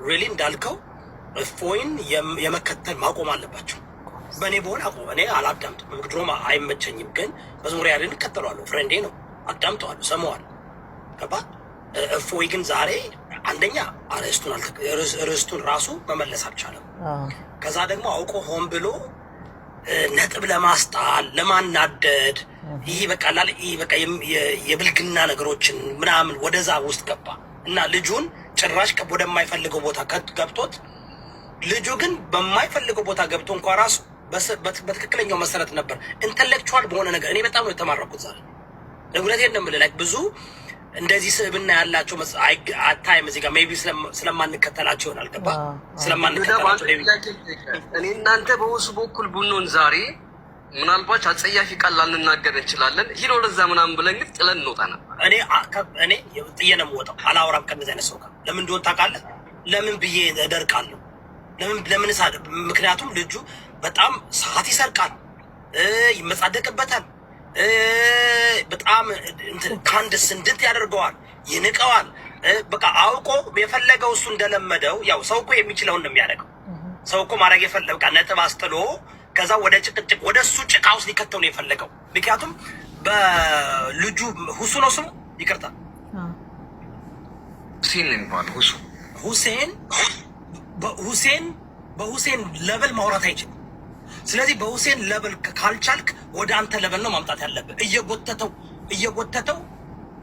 ሪሊ እንዳልከው እፎይን የመከተል ማቆም አለባቸው። በእኔ በሆነ አቆም እኔ አላዳምጥም፣ ድሮም አይመቸኝም። ግን መዝሙር ያለን እከተለዋለሁ። ፍሬንዴ ነው፣ አዳምጠዋለሁ፣ ሰማዋለሁ። ገባ። እፎይ ግን ዛሬ አንደኛ ርዕስቱን ራሱ መመለስ አልቻለም። ከዛ ደግሞ አውቆ ሆን ብሎ ነጥብ ለማስጣል ለማናደድ ይሄ በቃ የብልግና ነገሮችን ምናምን ወደዛ ውስጥ ገባ እና ልጁን ጭራሽ ወደማይፈልገው ቦታ ገብቶት ልጁ ግን በማይፈልገው ቦታ ገብቶ እንኳ ራሱ በትክክለኛው መሰረት ነበር ኢንተሌክቹዋል በሆነ ነገር እኔ በጣም ነው የተማረኩት ዛሬ። እውነቴን ነው የምልህ ብዙ እንደዚህ ስብዕና ያላቸው አታይም እዚህ ጋር ሜይ ቢ ስለማንከተላቸው ይሆናል። ገባ ስለማንከተላቸው እኔ እናንተ በውሱ በኩል ቡኖን ዛሬ ምናልባት አጸያፊ ቃል ላንናገር እንችላለን። ሂዶ ወደዛ ምናምን ብለን ግን ጥለን እንወጣ ነበር። እኔ ጥዬ ነው የምወጣው። አላወራም ከእንደዚህ አይነት ሰው ጋር። ለምን እንደሆነ ታውቃለህ? ለምን ብዬ እደርቃለሁ? ለምን ምክንያቱም ልጁ በጣም ሰዓት ይሰርቃል፣ ይመጻደቅበታል፣ በጣም ከአንድ ስንድት ያደርገዋል፣ ይንቀዋል። በቃ አውቆ የፈለገው እሱ እንደለመደው ያው ሰው እኮ የሚችለውን ነው የሚያደርገው። ሰው እኮ ማድረግ የፈለገው በቃ ነጥብ አስጥሎ ከዛ ወደ ጭቅጭቅ ወደ እሱ ጭቃ ውስጥ ሊከተው ነው የፈለገው። ምክንያቱም በልጁ ሁሱ ነው ስሙ፣ ይቅርታ ሁሴን ነው የሚባለው። በሁሴን ለበል ማውራት አይችልም። ስለዚህ በሁሴን ለበል ካልቻልክ ወደ አንተ ለበል ነው ማምጣት ያለብህ። እየጎተተው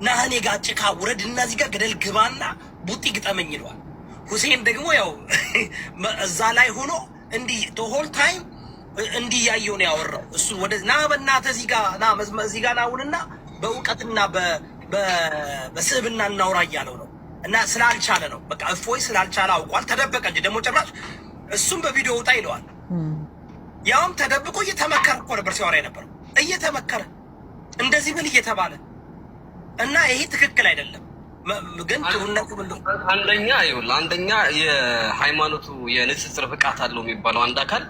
ናህኔ ጋር ጭቃ ውረድ እና እዚህ ጋር ገደል ግባና ቡጢ ግጠመኝ ይለዋል። ሁሴን ደግሞ ያው እዛ ላይ ሆኖ እንዲህ ሆል ታይም እንዲህ ያየው ነው ያወራው። እሱ ወደ ና በእናትህ እዚህ ጋር ናውንና በእውቀትና በስዕብና እናውራ እያለው ነው። እና ስላልቻለ ነው በቃ እፎይ ስላልቻለ አውቋል። ተደበቀ እንጂ ደግሞ ጭራሽ እሱም በቪዲዮ ውጣ ይለዋል። ያውም ተደብቆ እየተመከረ እኮ ነበር ሲያወራ የነበረው እየተመከረ እንደዚህ ምን እየተባለ እና ይሄ ትክክል አይደለም። ግን ጥሩነቱ አንደኛ የሃይማኖቱ የንጽጽር ብቃት አለው የሚባለው አንድ አካል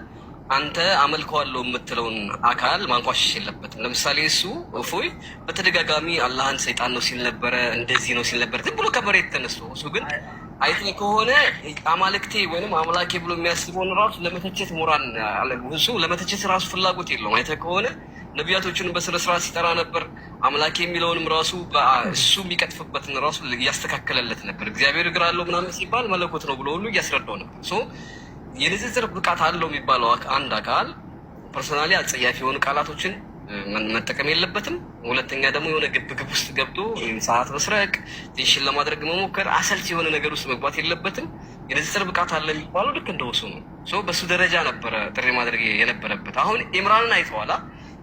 አንተ አመልከዋለሁ የምትለውን አካል ማንቋሸሽ የለበትም። ለምሳሌ እሱ እፎይ በተደጋጋሚ አላህን ሰይጣን ነው ሲል ነበረ፣ እንደዚህ ነው ሲል ነበር ዝም ብሎ ከመሬት ተነስቶ። እሱ ግን አይተህ ከሆነ አማልክቴ ወይንም አምላኬ ብሎ የሚያስበውን ራሱ ለመተቸት ሞራን እሱ ለመተቸት ራሱ ፍላጎት የለውም። አይተህ ከሆነ ነቢያቶቹን በስነ ስርዓት ሲጠራ ነበር። አምላኬ የሚለውንም ራሱ እሱ የሚቀጥፍበትን ራሱ እያስተካከለለት ነበር። እግዚአብሔር እግር አለው ምናምን ሲባል መለኮት ነው ብሎ ሁሉ እያስረዳው ነበር። የንጽጽር ብቃት አለው የሚባለው አንድ አካል ፐርሶናሊ አጸያፊ የሆኑ ቃላቶችን መጠቀም የለበትም። ሁለተኛ ደግሞ የሆነ ግብግብ ውስጥ ገብቶ ሰዓት መስረቅ፣ ቴንሽን ለማድረግ መሞከር፣ አሰልቺ የሆነ ነገር ውስጥ መግባት የለበትም። የንጽጽር ብቃት አለ የሚባለው ልክ እንደወሱ ነው። በሱ ደረጃ ነበረ ጥሪ ማድረግ የነበረበት። አሁን ኢምራንን አይተዋላ።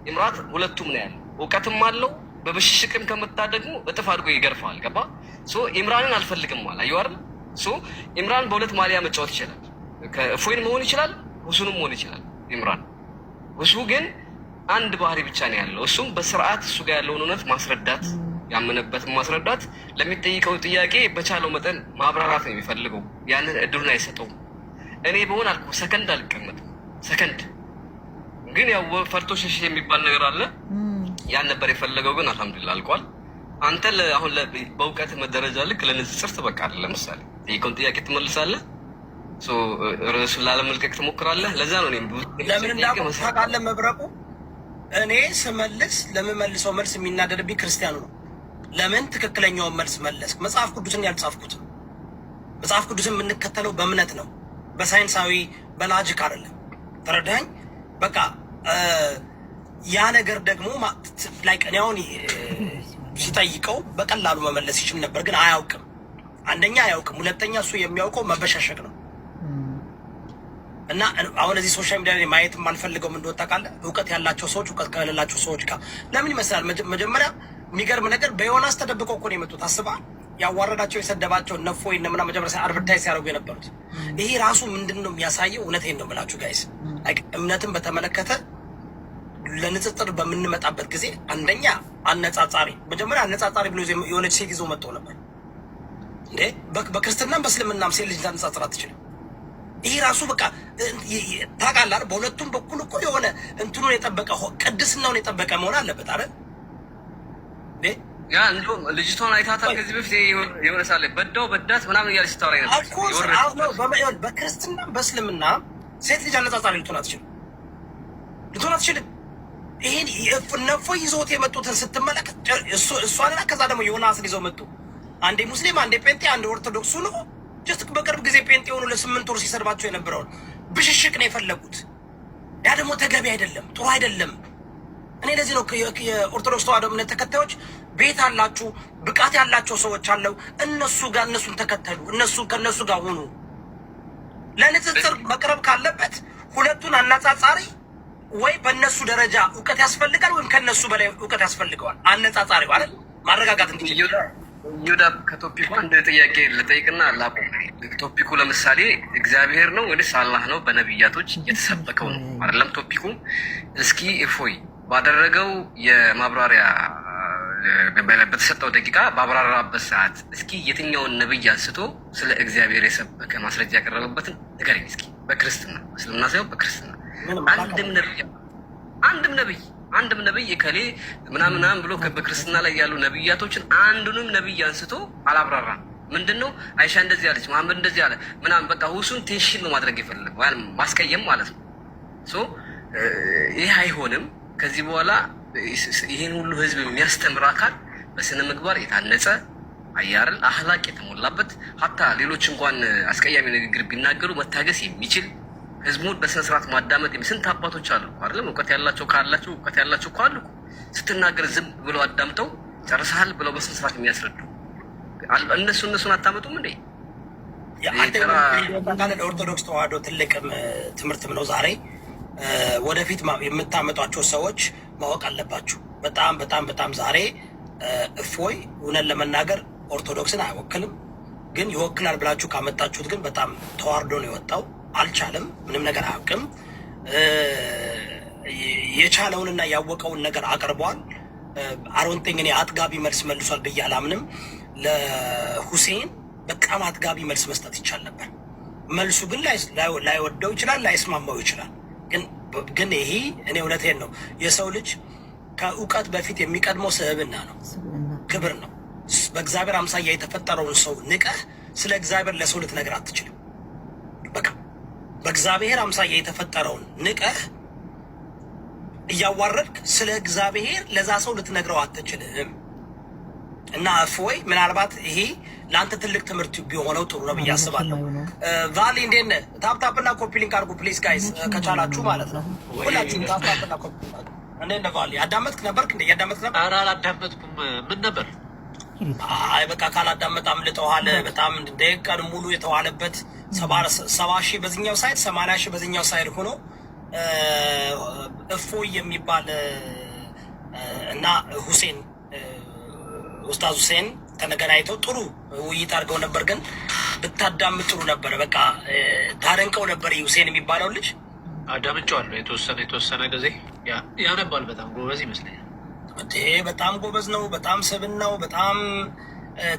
ኢምራት ሁለቱም ነው ያለው፣ እውቀትም አለው። በብሽሽቅም ከመጣ ደግሞ እጥፍ አድርጎ ይገርፋል። ገባ። ኢምራንን አልፈልግም አለ። አየሁ አይደል? ኢምራን በሁለት ማሊያ መጫወት ይችላል። ከእፎይን መሆን ይችላል፣ ሁሱንም መሆን ይችላል። ኢምራን ሁሱ ግን አንድ ባህሪ ብቻ ነው ያለው። እሱም በስርዓት እሱ ጋር ያለውን እውነት ማስረዳት፣ ያመነበትን ማስረዳት፣ ለሚጠይቀው ጥያቄ በቻለው መጠን ማብራራት ነው የሚፈልገው። ያንን እድሉን አይሰጠውም። እኔ በሆን አልኩ ሰከንድ አልቀመጥም። ሰከንድ ግን ያው ፈርቶ ሸሽ የሚባል ነገር አለ። ያን ነበር የፈለገው፣ ግን አልሐምዱሊላህ አልቋል። አንተ አሁን በእውቀት መደረጃ ልክ ለንጽጽር ትበቃለህ። ለምሳሌ ጠይቀውን ጥያቄ ትመልሳለህ፣ ርዕሱን ላለመልቀቅ ትሞክራለህ። ለዛ ነው ለምን እንዳውቃለህ መብረቁ እኔ ስመልስ ለምመልሰው መልስ የሚናደድብኝ ክርስቲያኑ ነው። ለምን ትክክለኛውን መልስ መለስክ? መጽሐፍ ቅዱስን ያልጻፍኩትም መጽሐፍ ቅዱስን የምንከተለው በእምነት ነው፣ በሳይንሳዊ በላጅክ አይደለም። ተረዳኝ? በቃ ያ ነገር ደግሞ ላይ እኔ አሁን ሲጠይቀው በቀላሉ መመለስ ይችል ነበር፣ ግን አያውቅም። አንደኛ አያውቅም፣ ሁለተኛ እሱ የሚያውቀው መበሻሸቅ ነው። እና አሁን እዚህ ሶሻል ሚዲያ ላይ ማየት የማልፈልገው ምን እንደሆነ ታውቃለህ? እውቀት ያላቸው ሰዎች እውቀት ከሌላቸው ሰዎች ጋር ለምን ይመስላል? መጀመሪያ የሚገርም ነገር በዮናስ ተደብቀው እኮ ነው የመጡት። አስበሃል? ያዋረዳቸው የሰደባቸው እነፎይ እነ ምናምን መጀመሪያ አድቨርታይዝ ሲያደርጉ የነበሩት ይሄ ራሱ ምንድን ነው የሚያሳየው? እውነቴን ነው የምላችሁ ጋይስ፣ እምነትን በተመለከተ ለንጽጽር በምንመጣበት ጊዜ አንደኛ አነጻጻሪ፣ መጀመሪያ አነጻጻሪ ብሎ የሆነች ሴት ይዞ መጥተው ነበር እንዴ። በክርስትናም በእስልምናም ሴት ልጅ ታነጻጽር አትችልም። ይሄ ራሱ በቃ ታውቃለህ፣ በሁለቱም በኩል እኮ የሆነ እንትኑን የጠበቀ ቅድስናውን የጠበቀ መሆን አለበት አይደል? ያ እንደውም ልጅቷን አይታታል ከዚህ በፊት የሆነ ሳለ በዳው በዳት ምናምን እያለች ስታወራ ነበር። በክርስትና በእስልምና ሴት ልጅ አነጻጻሪ ልትሆን አትችልም። ይሄን እፎይ ይዘውት የመጡትን ስትመለከት እሷንና ከዛ ደግሞ ዮናስን ይዘው መጡ። አንዴ ሙስሊም፣ አንዴ ጴንጤ፣ አንዴ ኦርቶዶክሱ ነው። ጀስት በቅርብ ጊዜ ጴንጤ የሆኑ ለ8 ወር ሲሰድባቸው የነበረውን ብሽሽቅ ነው የፈለጉት። ያ ደግሞ ተገቢ አይደለም፣ ጥሩ አይደለም። እኔ ለዚህ ነው የኦርቶዶክስ ተዋህዶ እምነት ተከታዮች ቤት አላችሁ፣ ብቃት ያላቸው ሰዎች አለው፣ እነሱን ተከተሉ፣ ከእነሱ ጋር ሁኑ። ለንጽጽር መቅረብ ካለበት ሁለቱን አነጻጻሪ ወይ በእነሱ ደረጃ እውቀት ያስፈልጋል ወይም ከእነሱ በላይ እውቀት ያስፈልገዋል። አነጻጻሪው አይደል ማረጋጋት እንዲችል ይሁዳ ከቶፒኩ አንድ ጥያቄ ልጠይቅና ላቁም። ቶፒኩ ለምሳሌ እግዚአብሔር ነው ወይስ አላህ ነው በነቢያቶች የተሰበከው ነው አይደለም ቶፒኩ። እስኪ እፎይ ባደረገው የማብራሪያ በተሰጠው ደቂቃ ባብራራበት ሰዓት እስኪ የትኛውን ነብይ አንስቶ ስለ እግዚአብሔር የሰበከ ማስረጃ ያቀረበበትን ንገረኝ እስኪ። በክርስትና እስልምና ሳይሆን በክርስትና አንድም ነብይ እከሌ ምናምን ብሎ በክርስትና ላይ ያሉ ነብያቶችን አንዱንም ነብይ አንስቶ አላብራራም። ምንድነው አይሻ እንደዚህ ያለች፣ መሐመድ እንደዚህ ያለ ምናምን በቃ ሁሱን ቴንሽን ነው ማድረግ የፈለገው ወይም ማስቀየም ማለት ነው። ይህ አይሆንም። ከዚህ በኋላ ይህን ሁሉ ህዝብ የሚያስተምር አካል በስነ ምግባር የታነጸ አያርል አህላቅ የተሞላበት ሀታ ሌሎች እንኳን አስቀያሚ ንግግር ቢናገሩ መታገስ የሚችል ህዝቡን በስነ ስርዓት ማዳመጥ ስንት አባቶች አሉ አይደለም? እውቀት ያላቸው እኮ አሉ። ስትናገር ዝም ብለው አዳምጠው ጨርሰሃል ብለው በስነ ስርዓት የሚያስረዱ እነሱን አታመጡም እንዴ? ኦርቶዶክስ ተዋህዶ ትልቅም ትምህርትም ነው ዛሬ ወደፊት የምታመጧቸው ሰዎች ማወቅ አለባችሁ። በጣም ዛሬ እፎይ እውነን ለመናገር ኦርቶዶክስን አይወክልም፣ ግን ይወክላል ብላችሁ ካመጣችሁት ግን በጣም ተዋርዶ ነው የወጣው። አልቻለም፣ ምንም ነገር አያውቅም። የቻለውንና ያወቀውን ነገር አቅርቧል። አሮንቴኝ እኔ አጥጋቢ መልስ መልሷል ብዬ አላምንም። ለሁሴን በጣም አጥጋቢ መልስ መስጠት ይቻል ነበር። መልሱ ግን ላይወደው ይችላል፣ ላይስማማው ይችላል። ግን ይሄ እኔ እውነቴን ነው፣ የሰው ልጅ ከእውቀት በፊት የሚቀድመው ስብዕና ነው፣ ክብር ነው። በእግዚአብሔር አምሳያ የተፈጠረውን ሰው ንቀህ ስለ እግዚአብሔር ለሰው ልትነግር አትችልም። በቃ በእግዚአብሔር አምሳያ የተፈጠረውን ንቀህ እያዋረድክ ስለ እግዚአብሔር ለዛ ሰው ልትነግረው አትችልም። እና እፎይ ምናልባት ይሄ ለአንተ ትልቅ ትምህርት ቢሆነው ጥሩ ነው ብዬ አስባለሁ። ቫሊ እንዴት ነህ? ታፕታፕና ኮፒ ሊንክ አድርጉ ፕሊዝ ጋይስ፣ ከቻላችሁ ማለት ነው። ሁላችሁም ታፕታፕና ኮፒ ሊንክ። እንዴት ነህ ቫሊ? አዳመጥክ ነበርክ እንዴ? እያዳመጥክ ነበር? ኧረ አላዳመጥኩም። ምን ነበር? አይ በቃ ካላዳመጥ አምልጠዋል። በጣም ደቂቃን ሙሉ የተዋለበት 70,000 በዚህኛው ሳይድ 80,000 በዚህኛው ሳይድ ሆኖ እፎይ የሚባል እና ሁሴን ኡስታዝ ሁሴን ተገናኝተው ጥሩ ውይይት አድርገው ነበር። ግን ብታዳምጥ ጥሩ ነበረ። በቃ ታደንቀው ነበር። ሁሴን የሚባለው ልጅ አዳምጬዋለሁ። የተወሰነ ጊዜ ያነባል። በጣም ጎበዝ ይመስለኛል። በጣም ጎበዝ ነው። በጣም ስብናው በጣም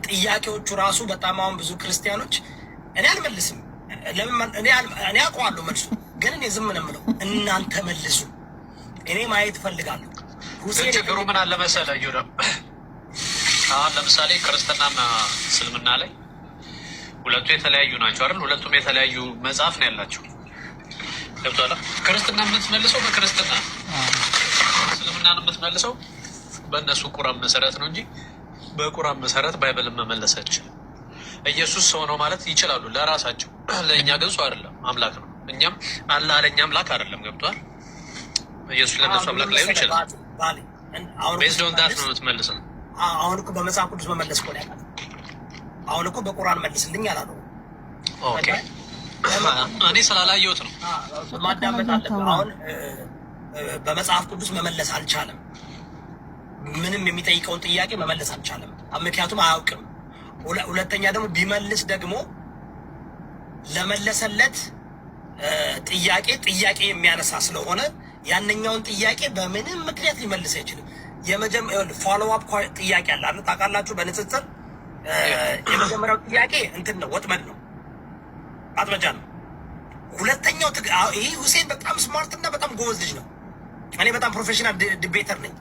ጥያቄዎቹ ራሱ በጣም አሁን ብዙ ክርስቲያኖች እኔ አልመልስም፣ እኔ አውቀዋለሁ መልሱ፣ ግን እኔ ዝም ነው የምለው። እናንተ መልሱ፣ እኔ ማየት እፈልጋለሁ። ሁሴን ችግሩ ምን አለ መሰለህ ዩዳ፣ አሁን ለምሳሌ ክርስትናና እስልምና ላይ ሁለቱ የተለያዩ ናቸው አይደል? ሁለቱም የተለያዩ መጽሐፍ ነው ያላቸው። ገብቶሃል? ክርስትና የምትመልሰው በክርስትና፣ እስልምናን የምትመልሰው በእነሱ ቁራን መሰረት ነው እንጂ በቁራን መሰረት ባይብልን መመለስ አይችልም። ኢየሱስ ሰው ነው ማለት ይችላሉ ለራሳቸው፣ ለእኛ ግን ሰው አይደለም አምላክ ነው። እኛም አላህ ለእኛ አምላክ አይደለም። ገብቶሃል? ኢየሱስ ለእነሱ አምላክ ላይሆን ይችላል። ቤዝድ ኦን ዳት ነው የምትመልሰው። አሁን እኮ በመጽሐፍ ቅዱስ መመለስ እኮ ነው ያለው። አሁን እኮ በቁርአን መልስልኝ አላለው። ኦኬ እኔ ስላላየሁት ነው ማዳመጥ አለብህ። አሁን በመጽሐፍ ቅዱስ መመለስ አልቻለም። ምንም የሚጠይቀውን ጥያቄ መመለስ አልቻለም፣ ምክንያቱም አያውቅም። ሁለተኛ ደግሞ ቢመልስ ደግሞ ለመለሰለት ጥያቄ የሚያነሳ ስለሆነ ያንኛውን ጥያቄ በምንም ምክንያት ሊመልስ አይችልም። ፎሎ አፕ ጥያቄ አለ አይደል? ታውቃላችሁ በንጽጽር የመጀመሪያው ጥያቄ እንትን ነው፣ ወጥመድ ነው፣ ማጥመጃ ነው። ሁለተኛው ይሄ ሁሴን በጣም ስማርት እና በጣም ጎበዝ ልጅ ነው። እኔ በጣም ፕሮፌሽናል ዲቤተር ነኝ።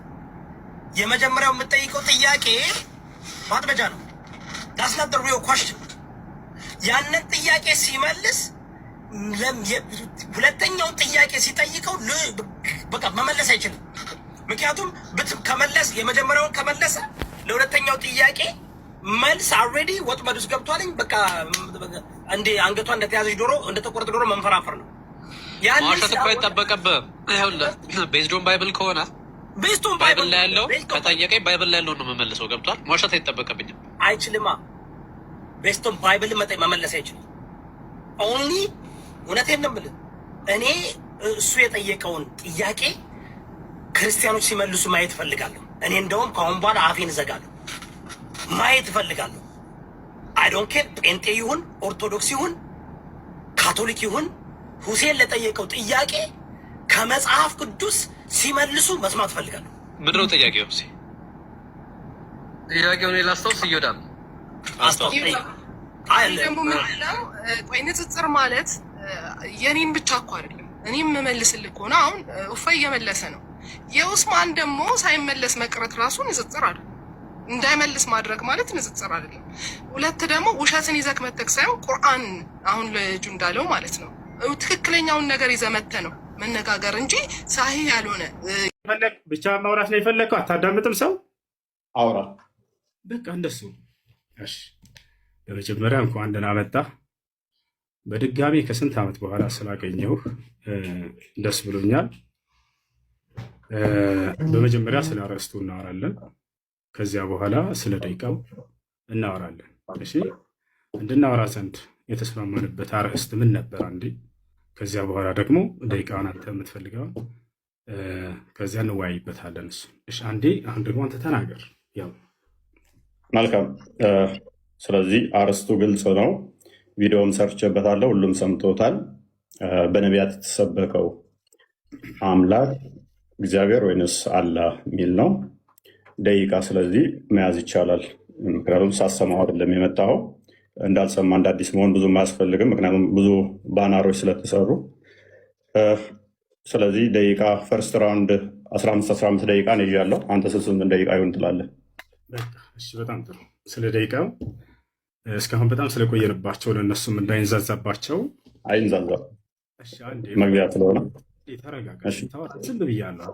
የመጀመሪያው የምጠይቀው ጥያቄ ማጥመጃ ነው። that's not the real question። ያንን ጥያቄ ሲመልስ ሁለተኛውን ጥያቄ ሲጠይቀው በቃ መመለስ አይችልም። ምክንያቱም ከመለስ የመጀመሪያውን ከመለሰ ለሁለተኛው ጥያቄ መልስ አልሬዲ ወጥመድ ውስጥ ገብቷልኝ። በቃ እንደ አንገቷ እንደተያዘች ዶሮ እንደተቆረጠ ዶሮ መንፈራፈር ነው። ማውሸት እኮ አይጠበቅብህም። ቤዝዶን ባይብል ከሆነ ቤዝዶን ባይብል ላይ ያለው ከጠየቀኝ ባይብል ላይ ያለው ነው መመልሰው። ገብቷል? ማውሸት አይጠበቅብኝም። አይችልማ። ቤዝዶን ባይብል መመለስ አይችልም። ኦንሊ እውነቴን ነው የምልህ እኔ እሱ የጠየቀውን ጥያቄ ክርስቲያኖች ሲመልሱ ማየት እፈልጋለሁ። እኔ እንደውም ከአሁን በኋላ አፌን እዘጋለሁ። ማየት እፈልጋለሁ። አይ ዶንት ኬር ጴንጤ ይሁን ኦርቶዶክስ ይሁን ካቶሊክ ይሁን ሁሴን ለጠየቀው ጥያቄ ከመጽሐፍ ቅዱስ ሲመልሱ መስማት እፈልጋለሁ። ምንድን ነው ጥያቄው? ጥያቄውን ላስታውስ። እዮዳም ደግሞ ምንድነው? ቆይ ንጽጽር ማለት የኔን ብቻ እኮ አይደለም። እኔም የምመልስልህ ከሆነ አሁን እፎይ እየመለሰ ነው። የኡስማን ደግሞ ሳይመለስ መቅረት ራሱ ንጽጽር አይደለም። እንዳይመልስ ማድረግ ማለት ንጽጽር አይደለም። ሁለት ደግሞ ውሸትን ይዘህ መተክ ሳይሆን ቁርአን አሁን ልጁ እንዳለው ማለት ነው ትክክለኛውን ነገር ይዘህ መተህ ነው መነጋገር እንጂ ሳሂህ ያልሆነ ብቻ ማውራት ነው የፈለግከው። አታዳምጥም ሰው አውራ በቃ እንደሱ። እሺ በመጀመሪያ እንኳን ደህና መጣህ። በድጋሚ ከስንት ዓመት በኋላ ስላገኘሁህ ደስ ብሎኛል። በመጀመሪያ ስለ አርዕስቱ እናወራለን። ከዚያ በኋላ ስለ ደቂቃው እናወራለን። እሺ እንድናወራ ዘንድ የተስማማንበት አርዕስት ምን ነበር? አንዴ ከዚያ በኋላ ደግሞ ደቂቃውን አንተ የምትፈልገውን ከዚያ እንወያይበታለን። እሱ እሺ አንዴ አሁን ደግሞ አንተ ተናገር። ያው መልካም። ስለዚህ አርዕስቱ ግልጽ ነው። ቪዲዮም ሰርቼበታለሁ፣ ሁሉም ሰምቶታል። በነቢያት የተሰበከው አምላክ እግዚአብሔር ወይንስ አላህ የሚል ነው። ደቂቃ ስለዚህ መያዝ ይቻላል። ምክንያቱም ሳሰማው አይደለም የመጣኸው። እንዳልሰማ እንደ አዲስ መሆን ብዙም አያስፈልግም፣ ምክንያቱም ብዙ ባናሮች ስለተሰሩ። ስለዚህ ደቂቃ ፈርስት ራውንድ 15 ደቂቃ ነው ይዣለሁ። አንተ 8 ደቂቃ ይሆን ትላለህ? እሺ በጣም ጥሩ። ስለ ደቂቃው እስካሁን በጣም ስለቆየንባቸው ለእነሱም እንዳይንዛዛባቸው አይንዛዛ፣ መግቢያ ስለሆነ ተረጋጋ። ዝም ብያለሁ።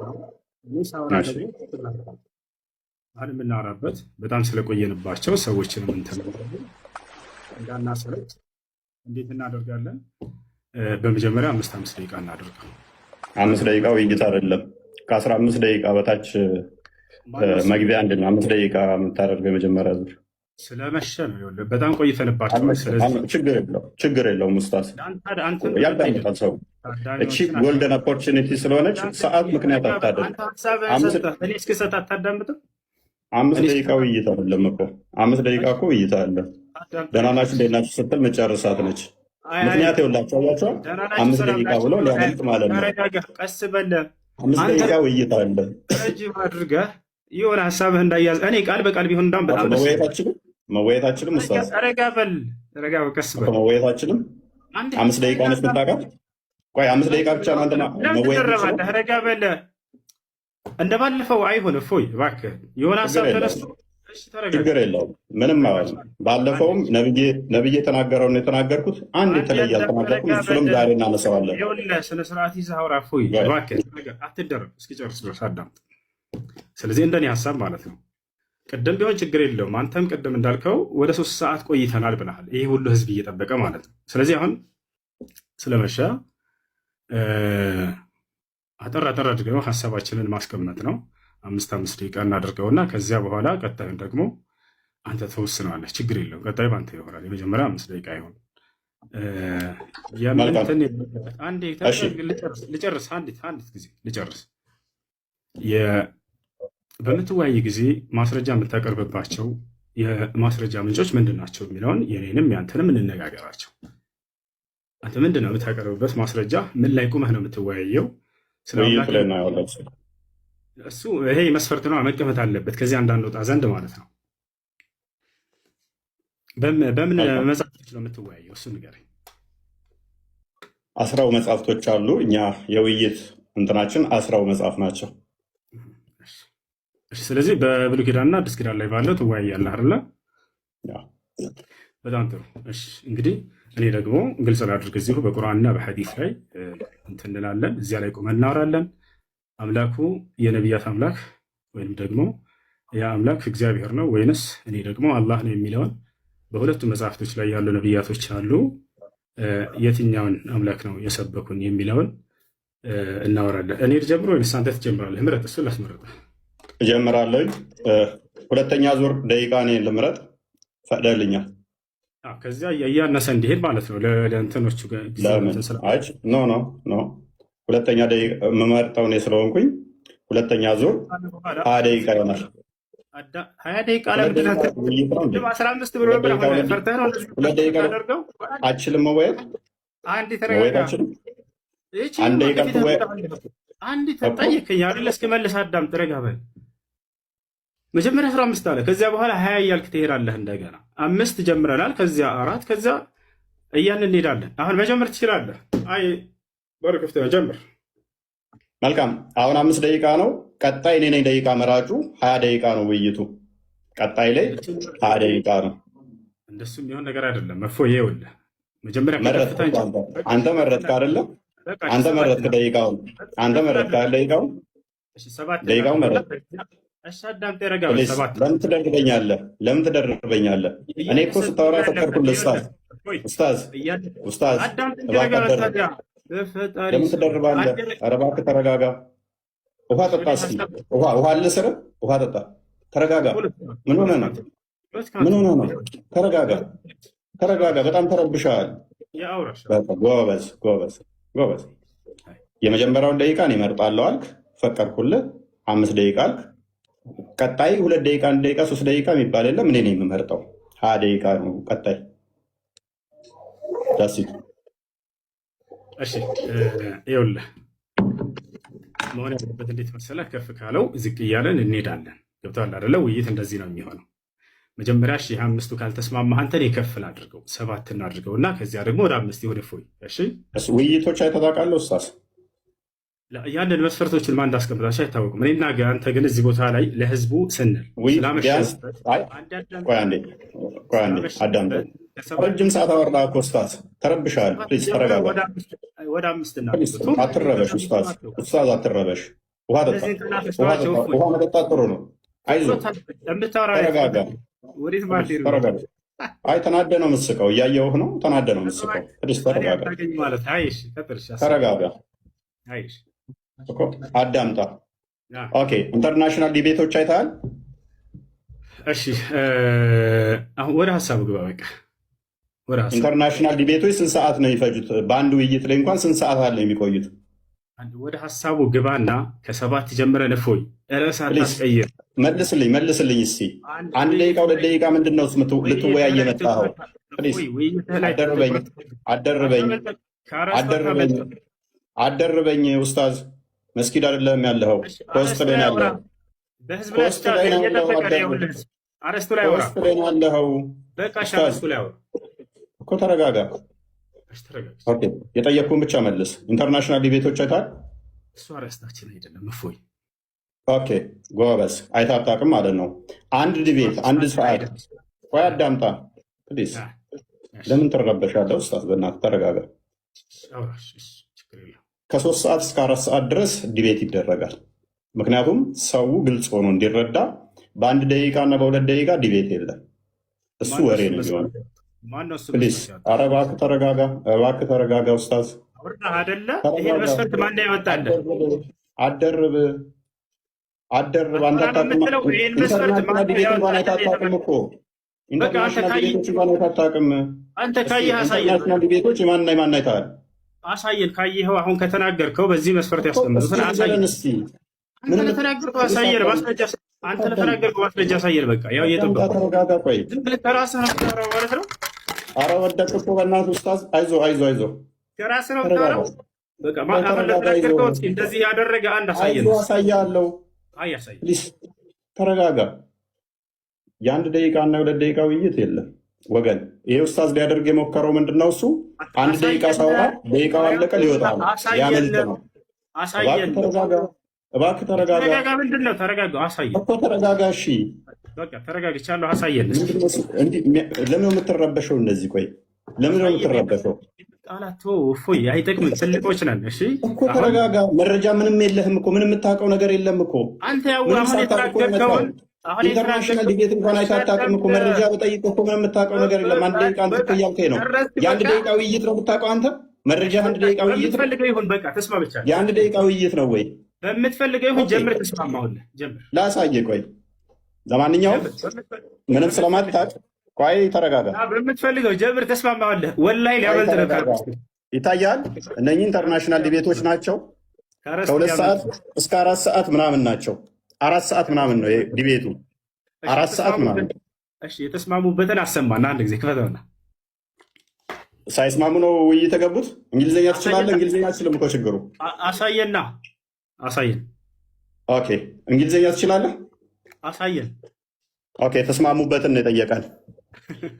አሁን የምናወራበት በጣም ስለቆየንባቸው ሰዎችን እንዳናሰለች እንዴት እናደርጋለን? በመጀመሪያ 5 ደቂቃ እናደርጋል። 5 ደቂቃ ውይይት አይደለም። ከ15 ደቂቃ በታች መግቢያ አንድ ነው። 5 ደቂቃ የምታደርገው የመጀመሪያ ዙር ስለመሸ ነው። በጣም ቆይተንባቸው። ችግር የለውም። ውስታስ ያዳምጣል ሰው። እቺ ጎልደን ኦፖርቹኒቲ ስለሆነች ሰዓት ምክንያት አታደርግ። እስክሰጥ አታዳምጥም። 5 ደቂቃ ውይይት አይደለም እኮ 5 ደቂቃ እኮ ውይይት አለ። ደህና ናችሁ እንዴት ናችሁ ስትል መጨረሳት ነች። ምክንያት የውላቸው ያቸዋል 5 ደቂቃ ብሎ ሊያመልጥ ማለት ነው። ቀስ በለ 5 ደቂቃ ውይይት አለ። ረጅም አድርገህ የሆነ ሀሳብህ እንዳያዝ እኔ ቃል በቃል ቢሆን እንዳም በጣም መወየታችንም ረጋ በል ቀስ በል መወየታችንም 5 ደቂቃ ነች የምታውቃት። ቆይ 5 ደቂቃ ብቻ ነው አንተና መወየት። ረጋ በል እንደባለፈው አይሆን። እፎይ እባክህ የሆነ ሀሳብ ተነስቶ ችግር የለውም ምንም ማለት ነው። ባለፈውም ነብዬ የተናገረውን የተናገርኩት አንድ የተለየ አልተናገርኩም። እሱንም ዛሬ እናነሳዋለን። ስነስርዓት ይዘህ አውራ። እፎይ እባክህ አትደረብ፣ እስኪጨርስ ድረስ አዳምጥ። ስለዚህ እንደኔ ሀሳብ ማለት ነው ቅድም ቢሆን ችግር የለውም። አንተም ቅድም እንዳልከው ወደ 3 ሰዓት ቆይተናል ብለሃል። ይህ ሁሉ ህዝብ እየጠበቀ ማለት ነው። ስለዚህ አሁን ስለመሸ አጠር አድርገው ሀሳባችንን ማስቀመጥ ነው። 5 ደቂቃ እናደርገውና ከዚያ በኋላ ቀጣዩን ደግሞ አንተ ተወስነዋለህ። ችግር የለውም። ቀጣዩ በአንተ ይሆናል። የመጀመሪያ 5 ደቂቃ ይሆን ልጨርስ። አንዲት ጊዜ ልጨርስ። በምትወያይ ጊዜ ማስረጃ የምታቀርብባቸው የማስረጃ ምንጮች ምንድን ናቸው የሚለውን የኔንም ያንተንም እንነጋገራቸው። አንተ ምንድን ነው የምታቀርብበት ማስረጃ? ምን ላይ ቁመህ ነው የምትወያየው? እሱ ይሄ መስፈርት ነው፣ መቀመጥ አለበት። ከዚህ አንዳንድ ወጣ ዘንድ ማለት ነው። በምን መጽሐፍቶች ነው የምትወያየው? እሱ ንገረኝ። 10 መጽሐፍቶች አሉ። እኛ የውይይት እንትናችን 10 መጽሐፍ ናቸው። ስለዚህ በብሉይ ኪዳንና አዲስ ኪዳን ላይ ባለው ትወያያለህ አይደለ? በጣም ጥሩ። እሺ እንግዲህ እኔ ደግሞ ግልጽ ላድርግ፣ እዚሁ በቁርአንና በሐዲስ ላይ እንትን እንላለን። እዚያ ላይ ቁመን እናወራለን። አምላኩ የነቢያት አምላክ ወይም ደግሞ ያ አምላክ እግዚአብሔር ነው ወይንስ እኔ ደግሞ አላህ ነው የሚለውን በሁለቱም መጽሐፍቶች ላይ ያሉ ነቢያቶች አሉ። የትኛውን አምላክ ነው የሰበኩን የሚለውን እናወራለን። እኔ ልጀምር ወይንስ አንተ ትጀምራለህ? ምረጥ። እሱን ላስመረጠ እጀምራለሁ። ሁለተኛ ዙር ደቂቃ እኔ ልምረጥ፣ ፈቅደልኛል። ከዚያ እያነሰ እንዲሄድ ማለት ነው። ለእንትኖቹ ኖ ሁለተኛ ደቂቃ የምመርጠው እኔ ስለሆንኩኝ ሁለተኛ ዙር 20 ደቂቃ ይሆናል። 20 ደቂቃ ለምንድን ነው 15 ብሎ ፈርተህ ነው? 2 ደቂቃ አችልም መወየት አንድ ተጠየቀኝ አይደል? እስክመልስ አዳምጥ፣ ረጋ በል። መጀመሪያ 15 አለ፣ ከዚያ በኋላ 20 እያልክ ትሄዳለህ። እንደገና 5 ጀምረናል፣ ከዚያ 4፣ ከዚያ እያልን እንሄዳለን። አሁን መጀመር ትችላለህ። አይ በር ክፍት ነው፣ ጀምር። መልካም። አሁን 5 ደቂቃ ነው። ቀጣይ እኔ ነኝ ደቂቃ መራጩ። 20 ደቂቃ ነው ውይይቱ። ቀጣይ ላይ 20 ደቂቃ ነው። እንደሱ የሚሆን ነገር አይደለም። እፎይ ይኸውልህ፣ መጀመሪያ አንተ መረጥክ አይደለም? አንተ መረጥክ ደቂቃውን። አንተ መረጥክ አይደል? ደቂቃውን መረጥክ። ለምን ትደርበኛለህ? ለምን ትደርበኛለህ? እኔ እኮ ስታወራ ፈቀድኩልህ። ኡስታዝ ለምን ትደርባለህ? ኧረ እባክህ ተረጋጋ። ውሃ ጠጣ እስኪ። ውሃ ልስርህ? ውሃ ጠጣ። ተረጋጋ። ምን ሆነህ ነው? ምን ሆነህ ነው? ተረጋጋ። በጣም ተረብሻል። ጎበዝ። የመጀመሪያውን ደቂቃ እኔ እመርጣለሁ አልክ፣ ፈቀድኩልህ። 5 ደቂቃ አልክ። ቀጣይ 2 ደቂቃ፣ 1 ደቂቃ፣ 3 ደቂቃ የሚባል የለም። እኔ ነኝ የምመርጠው። 20 ደቂቃ ነው ቀጣይ። ዳሲት እሺ፣ ይኸውልህ መሆን ያለበት እንዴት መሰለህ? ከፍ ካለው ዝቅ እያለን እንሄዳለን። ገብቶሃል አይደለ? ውይይት እንደዚህ ነው የሚሆነው። መጀመሪያ 5ቱ ካልተስማማህ አንተን የከፍል አድርገው 7 እናድርገው እና ከዚያ ደግሞ ወደ 5 ወደ ፎይ። እሺ ውይይቶች አይተታቃለሁ ኡስታዝ ያንን መስፈርቶችን ማን እንዳስቀምጣቸው አይታወቅም። እኔና አንተ ግን እዚህ ቦታ ላይ ለህዝቡ ስንል ረጅም ሰዓት አወራ እኮ ኡስታዝ፣ ተረብሻል። ተረጋጋ። ወደ 5 እና አትረበሽ ኡስታዝ፣ አትረበሽ። ውሃ መጠጣት ጥሩ ነው። አይዞህ፣ ተረጋጋ። አይ ተናደ ነው የምትስቀው፣ እያየሁህ ነው። ተናደ ነው የምትስቀው። ተረጋጋ። አዳምጣ። ኦኬ፣ ኢንተርናሽናል ዲቤቶች አይተሃል? እሺ፣ አሁን ወደ ሀሳቡ ግባ። በቃ ኢንተርናሽናል ዲቤቶች ስንት ሰዓት ነው የሚፈጁት? በአንድ ውይይት ላይ እንኳን ስንት ሰዓት አለ የሚቆዩት? ወደ ሀሳቡ ግባና ከ7 ጀምረን እፎይ። ርዕስ አታስቀይር። መልስልኝ እስኪ 1 ደቂቃ 2 ደቂቃ ምንድን ነው ልትወያይ የመጣኸው? አደርበኝ ኡስታዝ፣ መስጊድ አይደለም ያለኸው፣ ከውስጥ ላይ ነው ያለኸው። ከውስጥ ላይ ነው ያለኸው እኮ። ተረጋጋ። የጠየቅኩህን ብቻ መልስ። ኢንተርናሽናል ዲቤቶች አይተሃል? እሱ አርዕስታችን አይደለም እፎይ። ኦኬ ጎበዝ፣ አይተህ አታውቅም ማለት ነው። አንድ ዲቤት 1 ሰዓት። ቆይ አዳምጣ ፕሊዝ። ለምን ትረበሻለህ ኡስታዝ? በእናትህ ተረጋጋ። ከ3 ሰዓት እስከ 4 ሰዓት ድረስ ዲቤት ይደረጋል። ምክንያቱም ሰው ግልጽ ሆኖ እንዲረዳ በ1 ደቂቃ እና በ2 ደቂቃ ዲቤት የለም። እሱ ወሬ ነው የሚሆነው። ፕሊዝ ኧረ እባክህ ተረጋጋ ኡስታዝ። አደርብ አንተ ኢንተርናሽናል ዲቤት እንኳን አይታጣቅም እኮ። ኢንተርናሽናል ዲቤቶች እንኳን አይታጣቅም። ኢንተርናሽናል ዲቤቶች የማንና የማን አይተሃል? አሳየን። ካየኸው አሁን ከተናገርከው በዚህ መስፈርት ያስቀምጡትን አሳየን። አንተ ለተናገርከው አሳየን። አንተ ለተናገርከው ማስረጃ አሳየን። በቃ ያው እየጠበቁ ተረጋጋ። ቆይ ዝም ብለህ ከራስህ ነው የምታወራው ማለት ነው። ኧረ ወደቅህ እኮ በእናትህ ኡስታዝ። አይዞህ ከራስህ ነው የምታወራው። በቃ አሁን ለተናገርከው እንደዚህ ያደረገ አንድ አሳየን። አሳያለሁ። ፕሊዝ ተረጋጋ። የ1 ደቂቃ እና 2 ደቂቃ ውይይት የለም ወገን። ይሄ ኡስታዝ ሊያደርግ የሞከረው ምንድን ነው? እሱ 1 ደቂቃ ሳወራ ደቂቃው አለቀ፣ ሊወጣ ነው፣ ሊያመልጥ ነው። ተረጋጋ። እባክህ ተረጋጋ። ተረጋጋ። ምንድን ነው ተረጋጋ? አሳየን እኮ ተረጋጋ። እሺ በቃ ተረጋግቻለሁ። አሳየን። ለምን ነው የምትረበሸው? እንደዚህ ቆይ፣ ለምን ነው የምትረበሸው? ቃላቶ እፎይ አይጠቅምም። ትልቆች ነን። እሺ እኮ ተረጋጋ። መረጃ ምንም የለህም እኮ፣ ምንም የምታውቀው ነገር የለም እኮ አንተ። ያው አሁን የተናገርከውን ኢንተርናሽናል ዲቤት እንኳን አይታጣቅም እኮ። መረጃ በጠይቅ እኮ ምንም የምታውቀው ነገር የለም። አንድ ደቂቃ አንተ እኮ እያልከኝ ነው። የአንድ ደቂቃ ውይይት ነው የምታውቀው አንተ። መረጃ አንድ ደቂቃ ውይይት ነው። ይሁን በቃ ተስማምቻለሁ። የአንድ ደቂቃ ውይይት ነው ወይ? በምትፈልገው ይሁን። ጀምር። ተስማማሁልህ። ጀምር። ላሳየህ። ቆይ ለማንኛውም ምንም ስለማታውቅ ቆይ ተረጋጋ። በምትፈልገው ጀምር። ተስማማሁልህ። ወላሂ ሊያመልጥ ነው። ይታያል። እነኚህ ኢንተርናሽናል ዲቤቶች ናቸው። ከ2 ሰዓት እስከ 4 ሰዓት ምናምን ናቸው። 4 ሰዓት ምናምን ነው ዲቤቱ። 4 ሰዓት ምናምን። እሺ የተስማሙበትን አሰማና አንድ ጊዜ ክፈተውና። ሳይስማሙ ነው ውይይት የተገቡት። እንግሊዝኛ ትችላለህ? እንግሊዝኛ አትችልም እኮ ችግሩ። አሳየና። አሳየን። ኦኬ እንግሊዝኛ ትችላለህ? አሳየን። ኦኬ የተስማሙበትን ነው የጠየቀን።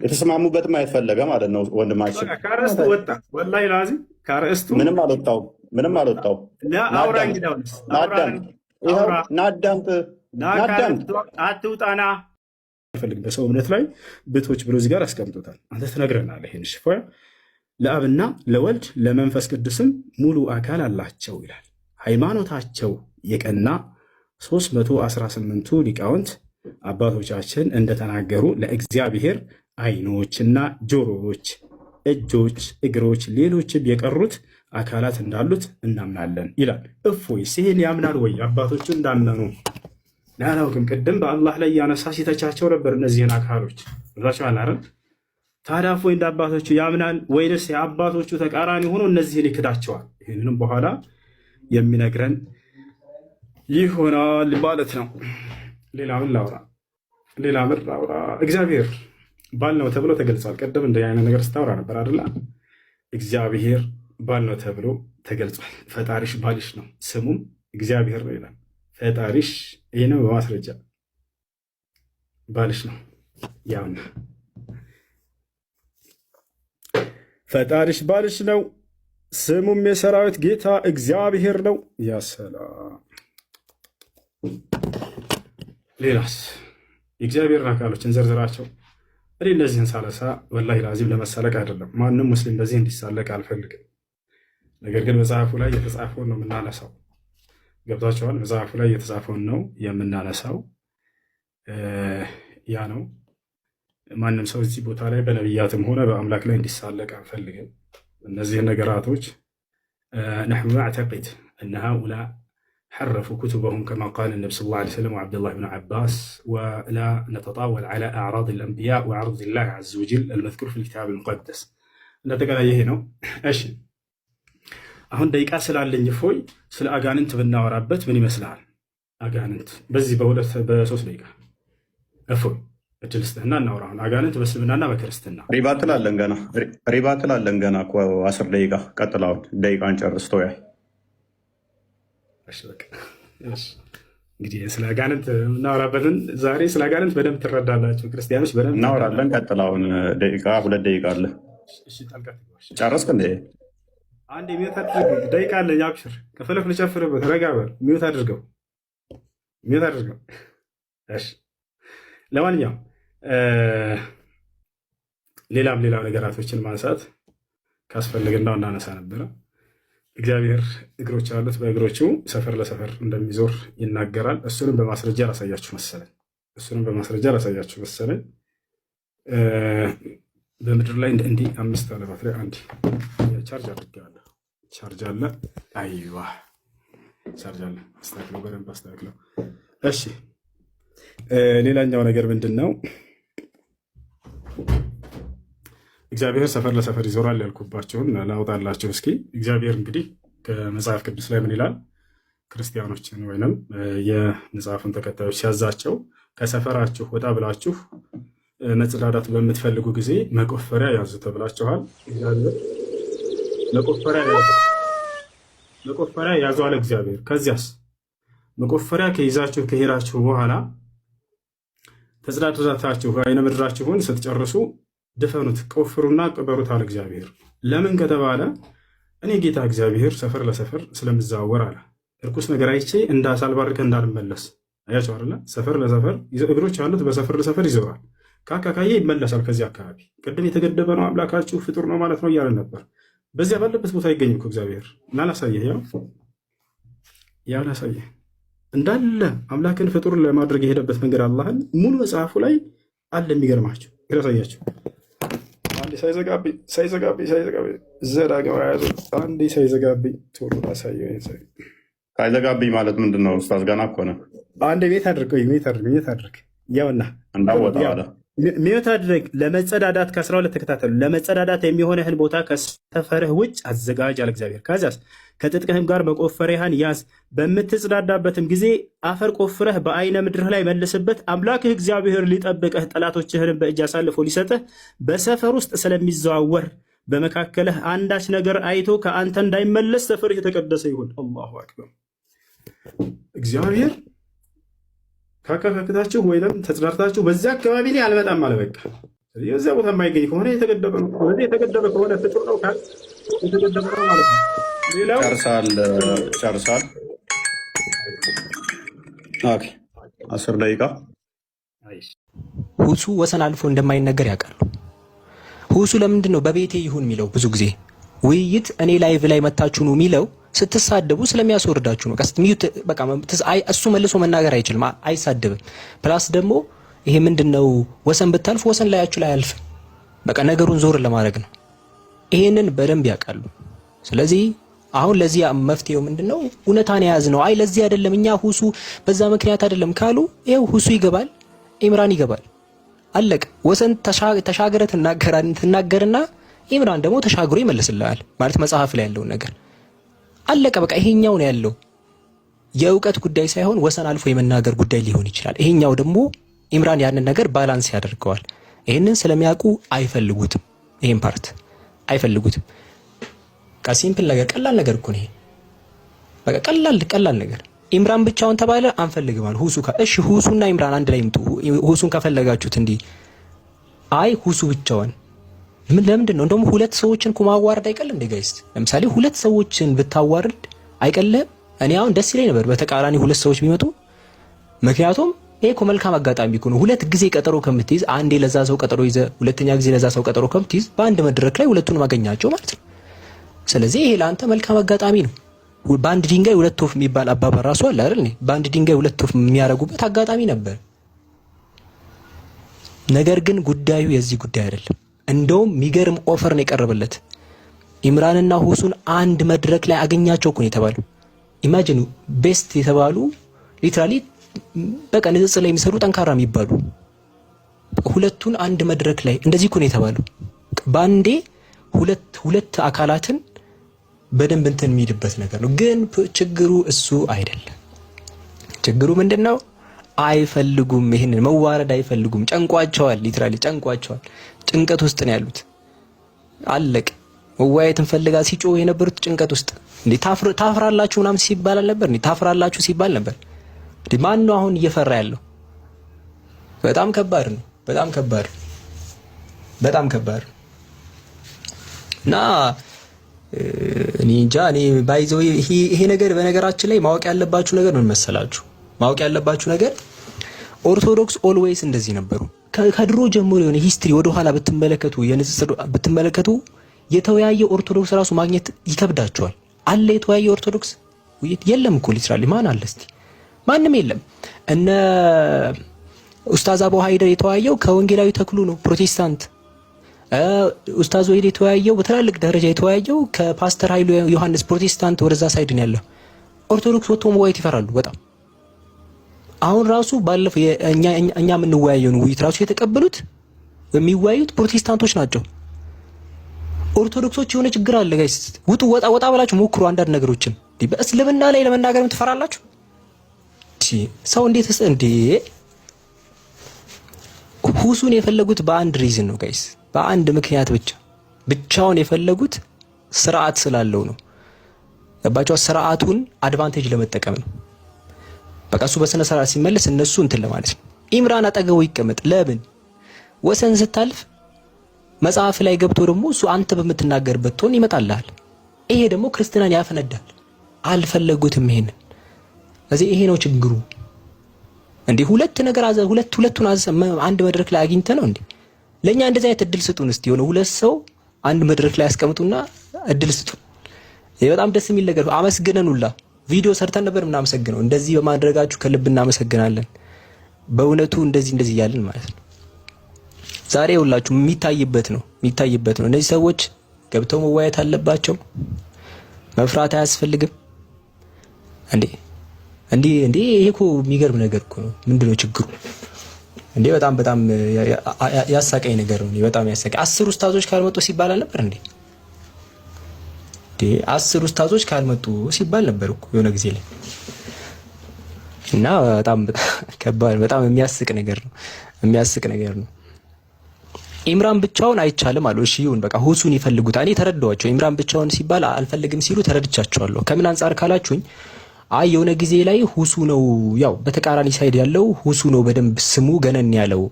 የተስማሙበት ማየት ፈለገ ማለት ነው ወንድማችን። ከርዕስቱ ወጣ። ወላሂ ላዚም ከርዕስቱ ምንም አልወጣውም። ምንም አልወጣው። ናዳምጥ አትውጣና ፈልግ። በሰው እምነት ላይ ብቶች ብሎ እዚህ ጋር አስቀምጦታል። አንተ ትነግረናለህ። ይህን ሽፎ ለአብና ለወልድ ለመንፈስ ቅዱስም ሙሉ አካል አላቸው ይላል። ሃይማኖታቸው የቀና 318ቱ ሊቃውንት አባቶቻችን እንደተናገሩ ለእግዚአብሔር ዓይኖችና ጆሮዎች፣ እጆች፣ እግሮች፣ ሌሎችም የቀሩት አካላት እንዳሉት እናምናለን ይላል። እፎይስ ይህን ያምናል ወይ? አባቶቹ እንዳመኑ አላውቅም። ቅድም በአላህ ላይ ያነሳ ሲተቻቸው ነበር እነዚህን አካሎች ብላቸው አላረም። ታዲያ እፎይ እንደ አባቶቹ ያምናል ወይንስ የአባቶቹ ተቃራኒ ሆኖ እነዚህን ይክዳቸዋል? ይህንንም በኋላ የሚነግረን ይሆናል ማለት ነው። ሌላ ምን ላውራ? እግዚአብሔር ባል ነው ተብሎ ተገልጿል። ቀደም እንደ አይነት ነገር ስታወራ ነበር አይደለ? እግዚአብሔር ባል ነው ተብሎ ተገልጿል። ፈጣሪሽ ባልሽ ነው፣ ስሙም እግዚአብሔር ነው ይላል። ፈጣሪሽ ይህ ነው በማስረጃ ባልሽ ነው። ያውና ፈጣሪሽ ባልሽ ነው፣ ስሙም የሰራዊት ጌታ እግዚአብሔር ነው። ያሰላም። ሌላስ የእግዚአብሔርን አካሎች እንዘርዝራቸው። እኔ እነዚህን ሳለሳ ወላሂ ላዚም ለመሳለቅ አይደለም። ማንም ሙስሊም በዚህ እንዲሳለቅ አልፈልግም። ነገር ግን መጽሐፉ ላይ የተጻፈውን ነው የምናነሳው። ገብቷቸዋል። መጽሐፉ ላይ የተጻፈውን ነው የምናነሳው። ያ ነው። ማንም ሰው እዚህ ቦታ ላይ በነቢያትም ሆነ በአምላክ ላይ እንዲሳለቅ አንፈልግም። እነዚህን ነገራቶች ነሕኑ ነዕተቂድ እነ ሃኡላ حرفوا كتبهم كما قال النبي صلى الله عليه وسلم وعبد الله بن عباس ولا نتطاول على أعراض الأنبياء وعرض الله عز وجل المذكور في الكتاب المقدس. نتقال يهنا ايش አሁን ደቂቃ ስላለኝ እፎይ ስለ አጋንንት ብናወራበት ምን ይመስልሃል? አጋንንት በዚህ በ3 ደቂቃ እፎይ እድል ስጥህና እናውራ። አሁን አጋንንት በእስልምናና በክርስትና ሪባ ትላለን ገና እኮ 10 ደቂቃ ቀጥላውን ደቂቃን ጨርስ ተወያይ። እንግዲህ ስለ አጋንንት እናወራበትን ዛሬ ስለ አጋንንት በደንብ ትረዳላችሁ ክርስቲያኖች፣ በደንብ እናወራለን። ቀጥላውን ደቂቃ 2 ደቂቃ አለ። ጨረስክ እንዴ? አንድ ሚዩት አድርገው። ደቂቃ አለኝ። አብሽር። ከፈለክ ልጨፍርበት። ረጋ በል። ሚዩት አድርገው። እሺ። ለማንኛውም ሌላም ነገራቶችን ማንሳት ካስፈልግናው እናነሳ ነበረ። እግዚአብሔር እግሮች አሉት፣ በእግሮቹ ሰፈር ለሰፈር እንደሚዞር ይናገራል። እሱንም በማስረጃ ላሳያችሁ መሰለኝ። በምድር ላይ እንዲህ 5 አለ ባትሪ አንድ ቻርጅ አድርጌዋለሁ። ቻርጅ አለ። አይዋ ቻርጅ አለ። አስተካክለው፣ በደንብ አስተካክለው። እሺ ሌላኛው ነገር ምንድን ነው? እግዚአብሔር ሰፈር ለሰፈር ይዞራል ያልኩባቸውን ላውጣላቸው እስኪ። እግዚአብሔር እንግዲህ ከመጽሐፍ ቅዱስ ላይ ምን ይላል? ክርስቲያኖችን ወይንም የመጽሐፉን ተከታዮች ሲያዛቸው ከሰፈራችሁ ወጣ ብላችሁ መጽዳዳት በምትፈልጉ ጊዜ መቆፈሪያ ያዙ ተብላችኋል። እግዚአብሔር መቆፈሪያ ያዙ አለ እግዚአብሔር። ከዚያስ መቆፈሪያ ከይዛችሁ ከሄዳችሁ በኋላ ተጽዳዳታችሁ አይነ ምድራችሁን ስትጨርሱ ድፈኑት፣ ቆፍሩና ቅበሩት አለ እግዚአብሔር። ለምን ከተባለ እኔ ጌታ እግዚአብሔር ሰፈር ለሰፈር ስለምዛወር አለ። እርኩስ ነገር አይቼ ሳልባርከ እንዳልመለስ አያቸው አይደለ? ሰፈር ለሰፈር እግሮች አሉት፣ በሰፈር ለሰፈር ይዞራል። ካካካዬ ይመለሳል ከዚህ አካባቢ። ቅድም የተገደበ ነው አምላካችሁ ፍጡር ነው ማለት ነው እያለን ነበር። በዚያ ባለበት ቦታ አይገኝም እኮ እግዚአብሔር እና ላሳየህ፣ ያው ላሳየህ እንዳለ አምላክን ፍጡር ለማድረግ የሄደበት መንገድ አላህን ሙሉ መጽሐፉ ላይ አለ። የሚገርማቸው ላሳያቸው። አንዴ ሳይዘጋብኝ ዘዳግም ያዙ። አንዴ ሳይዘጋብኝ ቶሎ ላሳየው። ሳይዘጋብኝ ማለት ምንድን ነው? ኡስታዝ ገና እኮ ነው። አንዴ ቤት አድርግ ያውና እንዳወጣ ሚዩት አድርግ። ለመጸዳዳት ከ12 ተከታተሉ። ለመጸዳዳት የሚሆንህን ቦታ ከሰፈርህ ውጭ አዘጋጅ አለ እግዚአብሔር። ከዚያስ ከትጥቅህም ጋር መቆፈሪያህን ያዝ። በምትጸዳዳበትም ጊዜ አፈር ቆፍረህ በአይነ ምድርህ ላይ መልስበት። አምላክህ እግዚአብሔር ሊጠብቅህ ጠላቶችህንም በእጅ አሳልፎ ሊሰጥህ በሰፈር ውስጥ ስለሚዘዋወር በመካከልህ አንዳች ነገር አይቶ ከአንተ እንዳይመለስ ሰፈርህ የተቀደሰ ይሁን። አላሁ አክበር። እግዚአብሔር ካካካክታችሁ ወይም ተጽዳርታችሁ በዚያ አካባቢ ላይ አልመጣም አለ። በቃ የዚያ ቦታ የማይገኝ ከሆነ የተገደበ ነው። ስለዚህ የተገደበ ከሆነ ፍጡር ነው ካል የተገደበ ነው ማለት ነው። ሌላው ጨርሳል። ኦኬ 10 ደቂቃ። ሁሱ ወሰን አልፎ እንደማይነገር ያውቃሉ። ሁሱ ለምንድን ነው በቤቴ ይሁን የሚለው? ብዙ ጊዜ ውይይት እኔ ላይቭ ላይ መታችሁ ነው የሚለው ስትሳደቡ ስለሚያስወርዳችሁ ነው። በቃ እሱ መልሶ መናገር አይችልም፣ አይሳደብም። ፕላስ ደግሞ ይሄ ምንድነው ወሰን ብታልፍ ወሰን ላያችሁ ላይ አልፍ፣ በቃ ነገሩን ዞር ለማድረግ ነው። ይሄንን በደንብ ያውቃሉ። ስለዚህ አሁን ለዚህ መፍትሄው ምንድነው? እውነታን የያዝ ነው። አይ ለዚህ አይደለም እኛ ሁሱ በዛ ምክንያት አይደለም ካሉ ይሄው ሁሱ ይገባል፣ ኢምራን ይገባል። አለቀ። ወሰን ተሻገረ ትናገርና ኢምራን ደግሞ ተሻግሮ ይመልስልሃል ማለት መጽሐፍ ላይ ያለውን ነገር አለቀ። በቃ ይሄኛው ነው ያለው። የእውቀት ጉዳይ ሳይሆን ወሰን አልፎ የመናገር ጉዳይ ሊሆን ይችላል። ይሄኛው ደግሞ ኢምራን ያንን ነገር ባላንስ ያደርገዋል። ይሄንን ስለሚያውቁ አይፈልጉትም። ይሄን ፓርት አይፈልጉትም። በቃ ሲምፕል ነገር፣ ቀላል ነገር እኮ ነው። በቃ ቀላል ነገር። ኢምራን ብቻውን ተባለ አንፈልግም አሉ። ሁሱ እሺ፣ ሁሱና ኢምራን አንድ ላይ ይምጡ። ሁሱን ከፈለጋችሁት እንዲህ አይ ሁሱ ብቻውን ለምንድን ነው? እንደውም ሁለት ሰዎችን እኮ ማዋረድ አይቀልም እንዴ ጋይስ? ለምሳሌ ሁለት ሰዎችን ብታዋርድ አይቀልም? እኔ አሁን ደስ ይለኝ ነበር በተቃራኒ ሁለት ሰዎች ቢመጡ። ምክንያቱም ይሄ እኮ መልካም አጋጣሚ እኮ ነው። ሁለት ጊዜ ቀጠሮ ከምትይዝ አንዴ ለዛ ሰው ቀጠሮ ይዘ ሁለተኛ ጊዜ ለዛ ሰው ቀጠሮ ከምትይዝ በአንድ መድረክ ላይ ሁለቱን ማገኛቸው ማለት ነው። ስለዚህ ይሄ ለአንተ መልካም አጋጣሚ ነው። በአንድ ድንጋይ ሁለት ወፍ የሚባል አባባል ራሱ አለ አይደል? በአንድ ድንጋይ ሁለት ወፍ የሚያረጉበት አጋጣሚ ነበር። ነገር ግን ጉዳዩ የዚህ ጉዳይ አይደለም። እንደውም የሚገርም ኦፈር ነው የቀረበለት። ኢምራንና ሁሱን አንድ መድረክ ላይ አገኛቸው እኮ ነው የተባለው። ኢማጂኑ ቤስት የተባሉ ሊትራሊ በቃ ንጽጽር ላይ የሚሰሩ ጠንካራ የሚባሉ ሁለቱን አንድ መድረክ ላይ እንደዚህ እኮ ነው የተባለው። ባንዴ ሁለት አካላትን በደንብ እንትን የሚልበት ነገር ነው። ግን ችግሩ እሱ አይደለም። ችግሩ ምንድነው? አይፈልጉም። ይሄንን መዋረድ አይፈልጉም። ጨንቋቸዋል። ሊትራሊ ጨንቋቸዋል። ጭንቀት ውስጥ ነው ያሉት። አለቅ መዋየትን ፈልጋ ሲጮህ የነበሩት ጭንቀት ውስጥ እንዴ ታፍራላችሁ ምናምን ሲባል ነበር። እንዴ ታፍራላችሁ ሲባል ነበር። እንዴ ማን ነው አሁን እየፈራ ያለው? በጣም ከባድ ነው። በጣም ከባድ እና እኔ እንጃ። እኔ ባይዘው ይሄ ነገር በነገራችን ላይ ማወቅ ያለባችሁ ነገር ምን መሰላችሁ? ማወቅ ያለባችሁ ነገር ኦርቶዶክስ ኦልዌይስ እንደዚህ ነበሩ። ከድሮ ጀምሮ የሆነ ሂስትሪ ወደ ኋላ ብትመለከቱ የተወያየ ኦርቶዶክስ ራሱ ማግኘት ይከብዳቸዋል። አለ የተወያየ ኦርቶዶክስ የለም እኮ ሊትራሊ ማን አለ እስቲ? ማንም የለም። እነ ኡስታዝ አቡ ሃይደር የተወያየው ከወንጌላዊ ተክሉ ነው፣ ፕሮቴስታንት። ኡስታዝ ወይድ የተወያየው በትላልቅ ደረጃ የተወያየው ከፓስተር ኃይሉ ዮሐንስ ፕሮቴስታንት፣ ወደዛ ሳይድ ነው ያለው። ኦርቶዶክስ ወጥቶ መዋየት ይፈራሉ በጣም። አሁን ራሱ ባለፈው እኛ የምንወያየውን ውይይት ራሱ የተቀበሉት የሚወያዩት ፕሮቴስታንቶች ናቸው። ኦርቶዶክሶች የሆነ ችግር አለ ጋይስ። ወጣ ብላችሁ ሞክሩ አንዳንድ ነገሮችን። በእስልምና ላይ ለመናገር ትፈራላችሁ? ሰው እንዴትስ እንዴ! ሁሱን የፈለጉት በአንድ ሪዝን ነው ጋይስ፣ በአንድ ምክንያት ብቻውን የፈለጉት ስርዓት ስላለው ነው። ገባችሁ? ስርዓቱን አድቫንቴጅ ለመጠቀም ነው። በቃ እሱ በስነ ስርዓት ሲመለስ እነሱ እንትን ለማለት ነው። ኢምራን አጠገቡ ይቀመጥ። ለምን ወሰን ስታልፍ መጽሐፍ ላይ ገብቶ ደግሞ እሱ አንተ በምትናገርበት ቶን ይመጣልሃል። ይሄ ደግሞ ክርስትናን ያፈነዳል። አልፈለጉትም ይሄንን ስለዚህ ይሄ ነው ችግሩ። እንዴ ሁለቱን አንድ መድረክ ላይ አግኝተ ነው እንዴ? ለኛ እንደዚህ አይነት እድል ስጡን እስቲ። የሆነ ሁለት ሰው አንድ መድረክ ላይ ያስቀምጡና እድል ስጡን። ይሄ በጣም ደስ የሚል ነገር ነው። አመስግነኑላ ቪዲዮ ሰርተን ነበር ምናመሰግነው። እንደዚህ በማድረጋችሁ ከልብ እናመሰግናለን። በእውነቱ እንደዚህ እያልን ማለት ነው። ዛሬ ሁላችሁ የሚታይበት ነው። እነዚህ ሰዎች ገብተው መወያየት አለባቸው። መፍራት አያስፈልግም እንዴ ይሄ እኮ የሚገርም ነገር እኮ ነው። ምንድነው ችግሩ እንዴ? በጣም ያሳቀኝ ነገር ነው። በጣም ያሳቀኝ 10 ኡስታዞች ካልመጡ ሲባል ነበር እንዴ? 10 ኡስታዞች ካልመጡ ሲባል ነበር እኮ የሆነ ጊዜ ላይ እና በጣም ከባድ በጣም የሚያስቅ ነገር ነው። ኢምራን ብቻውን አይቻልም አሉ። እሺ ይሁን በቃ ሁሱን ይፈልጉታል። እኔ ተረዳኋቸው። ኢምራን ብቻውን ሲባል አልፈልግም ሲሉ ተረድቻቸዋለሁ። ከምን አንፃር ካላችሁኝ የሆነ ጊዜ ላይ ሁሱ ነው ያው በተቃራኒ ሳይድ ያለው ሁሱ ነው በደንብ ስሙ ገነን ያለው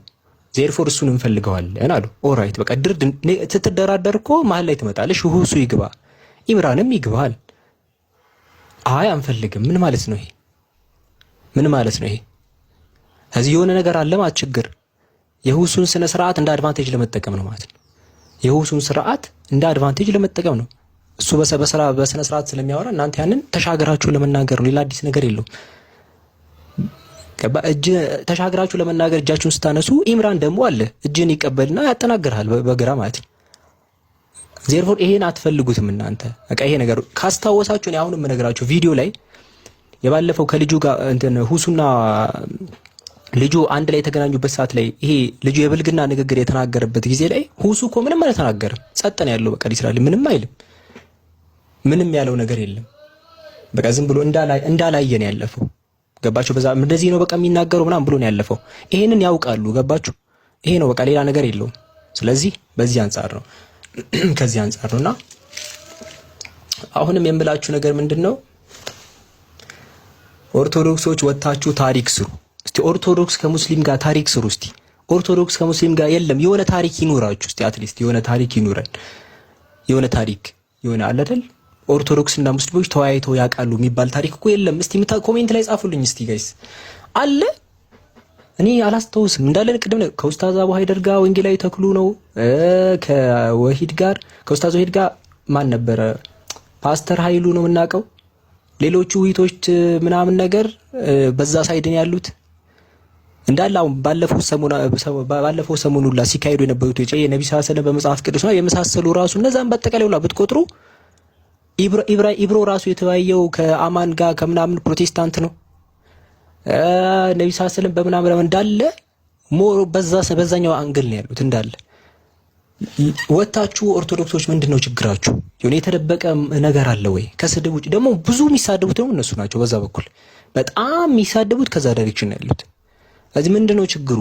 ዜርፎር እሱን እንፈልገዋለን አሉ። ኦራይት በቃ ድርድ ስትደራደር እኮ መሀል ላይ ትመጣለሽ። ሁሱ ይግባ ኢምራንም ይግባል። አንፈልግም ምን ማለት ነው ይሄ? እዚህ የሆነ ነገር አለ ማለት ችግር የሁሱን ስነ ስርዓት እንደ አድቫንቴጅ ለመጠቀም ነው ማለት ነው። የሁሱን ስርዓት እንደ አድቫንቴጅ ለመጠቀም ነው። እሱ በስነ ስርዓት ስለሚያወራ እናንተ ያንን ተሻገራችሁ ለመናገር ነው። ሌላ አዲስ ነገር የለውም። ተሻገራችሁ ለመናገር እጃችሁን ስታነሱ ኢምራን ደግሞ አለ እጅን ይቀበልና ያጠናግርሃል በግራ ማለት ነው። ዜርፎር ይሄን አትፈልጉትም እናንተ። በቃ ይሄ ነገር ካስታወሳችሁ ነው አሁንም የምነግራችሁ ቪዲዮ ላይ የባለፈው ከልጁ ጋር እንትን ሁሱና ልጁ አንድ ላይ የተገናኙበት ሰዓት ላይ ይሄ ልጁ የብልግና ንግግር የተናገረበት ጊዜ ላይ ሁሱ እኮ ምንም አልተናገረም። ጸጥ ነው ያለው። በቃ ሊስራል ምንም አይልም። ምንም ያለው ነገር የለም። በቃ ዝም ብሎ እንዳላየ ነው ያለፈው። ገባችሁ? በዛ እንደዚህ ነው በቃ የሚናገረው ምናምን ብሎ ነው ያለፈው። ይሄንን ያውቃሉ። ገባችሁ? ይሄ ነው በቃ ሌላ ነገር የለውም። ስለዚህ በዚህ አንፃር ነው ከዚህ አንፃር ነውና አሁንም የምላችሁ ነገር ምንድነው? ኦርቶዶክሶች ወጣችሁ ታሪክ ስሩ እስቲ። ኦርቶዶክስ ከሙስሊም ጋር ታሪክ ስሩ እስቲ። ኦርቶዶክስ ከሙስሊም ጋር የለም የሆነ ታሪክ ይኑራችሁ እስቲ። አትሊስት የሆነ ታሪክ ይኑረን። የሆነ ታሪክ የሆነ አለ አይደል? ኦርቶዶክስ እና ሙስሊሞች ተወያይተው ያውቃሉ የሚባል ታሪክ እኮ የለም። እስቲ ኮሜንት ላይ ጻፉልኝ እስቲ ጋይስ። አለ እኔ አላስተውስም። እንዳለን ቅድም ከኡስታዝ አቡ ሃይደር ጋር ወንጌላዊ ተክሉ ነው ከኡስታዝ ወሂድ ጋር ማን ነበረ? ፓስተር ኃይሉ ነው የምናውቀው። ሌሎቹ ውይይቶች ምናምን ነገር በዛ ሳይድን ያሉት እንዳለ አሁን ባለፈው ሰሞኑ ሁላ ሲካሄዱ የነበሩት የነብዩ ሰለላሁ ዐለይሂ ወሰለም በመጽሐፍ ቅዱስ ነው የመሳሰሉ ራሱ እነዛን በአጠቃላይ ሁላ ብትቆጥሩ ኢብሮ ራሱ የተወያየው ከአማን ጋር ከምናምን ፕሮቴስታንት ነው። ነብዩ ሰለላሁ ዐለይሂ ወሰለም በምናምን እንዳለ በዛኛው አንግል ነው ያሉት እንዳለ። ወጣችሁ ኦርቶዶክሶች ምንድነው ችግራችሁ? የሆነ የተደበቀ ነገር አለ ወይ? ከስድብ ውጭ ደግሞ ብዙ የሚሳደቡት ደግሞ እነሱ ናቸው። በዛ በኩል በጣም የሚሳደቡት ከዛ ዳይሬክሽን ያሉት። ስለዚህ ምንድነው ችግሩ?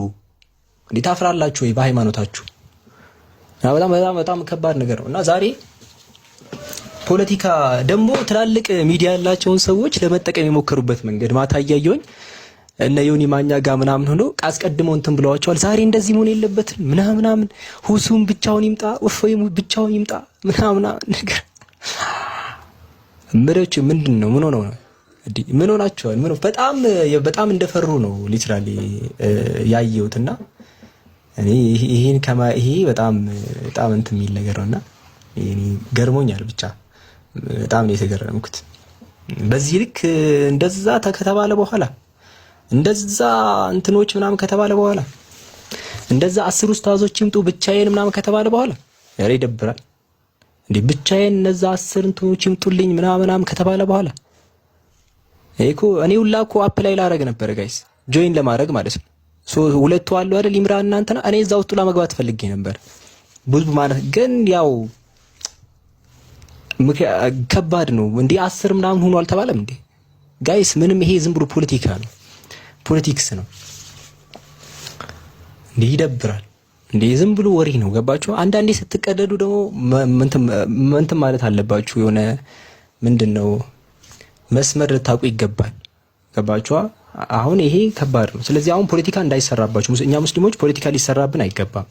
እንዴት ታፍራላችሁ ወይ በሃይማኖታችሁ? በጣም ከባድ ነገር ነው። እና ዛሬ ፖለቲካ ደግሞ ትላልቅ ሚዲያ ያላቸውን ሰዎች ለመጠቀም የሞከሩበት መንገድ ማታ እያየሁኝ እነ ዮኒ ማኛ ጋር ምናምን ሆኖ አስቀድመው እንትን ብለዋቸዋል። ዛሬ እንደዚህ መሆን የለበትም ምናምን ሁሱም ብቻውን ይምጣ ወፈይሙ ብቻውን ይምጣ ምናምን ነገር ምሮች ምንድነው? ምን ሆነው ነው? ምን ሆናቸዋል? በጣም እንደፈሩ ነው ሊትራሊ ያየሁትና እኔ ይሄ በጣም እንትን የሚል ነገር ነውና እኔ ገርሞኛል። ብቻ በጣም ነው የተገረምኩት። በዚህ ልክ እንደዛ ከተባለ በኋላ እንደዛ እንትኖች ምናምን ከተባለ በኋላ እንደዛ 10 ኡስታዞች ይምጡ ብቻዬን ምናምን ከተባለ በኋላ ያሬ ይደብራል እንዴ! ብቻዬን እነዛ 10 እንትኖች ይምጡልኝ ምናምን ከተባለ በኋላ እኔ ሁላ እኮ አፕላይ ላረግ ነበር ጋይስ፣ ጆይን ለማድረግ ማለት ነው። ሁለቱ አሉ አይደል ኢምራን እናንተና እኔ እዛ ውስጥ ለመግባት ፈልጌ ነበር ብዙ ማለት ግን ያው ከባድ ነው እንዴ 10 ምናምን ሆኖ አልተባለም እንዴ ጋይስ? ምንም ይሄ ዝም ብሎ ፖለቲካ ነው፣ ፖለቲክስ ነው እንዴ! ይደብራል እንዴ! ዝም ብሎ ወሬ ነው። ገባችሁ? አንዳንዴ ስትቀደዱ ደግሞ እንትን ማለት አለባችሁ። የሆነ ምንድነው መስመር ልታውቁ ይገባል። ገባችሁ? አሁን ይሄ ከባድ ነው። ስለዚህ አሁን ፖለቲካ እንዳይሰራባችሁ እኛ ሙስሊሞች ፖለቲካ ሊሰራብን አይገባም።